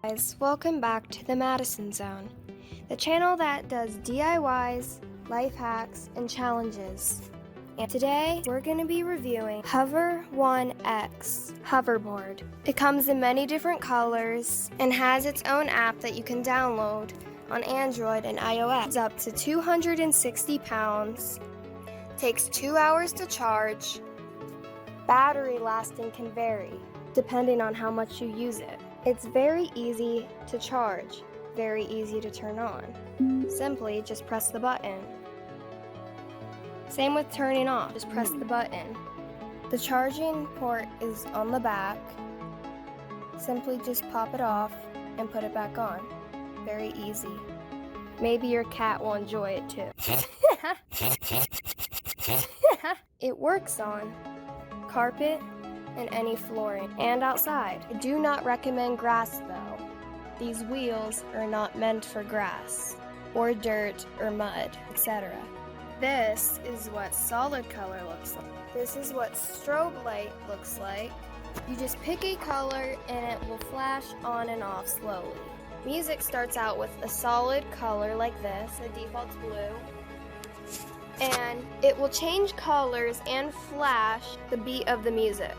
Guys, welcome back to the Madison Zone, the channel that does DIYs, life hacks, and challenges. And today, we're going to be reviewing Hover 1X Hoverboard. It comes in many different colors and has its own app that you can download on Android and iOS. It's up to 260 pounds, takes 2 hours to charge. Battery lasting can vary depending on how much you use it. It's very easy to charge, very easy to turn on. Simply just press the button. Same with turning off, just press the button. The charging port is on the back. Simply just pop it off and put it back on. Very easy. Maybe your cat will enjoy it too. It works on carpet and any flooring, and outside. I do not recommend grass though. These wheels are not meant for grass, or dirt, or mud, etc. This is what solid color looks like. This is what strobe light looks like. You just pick a color and it will flash on and off slowly. Music starts out with a solid color like this, the default's blue. And it will change colors and flash the beat of the music.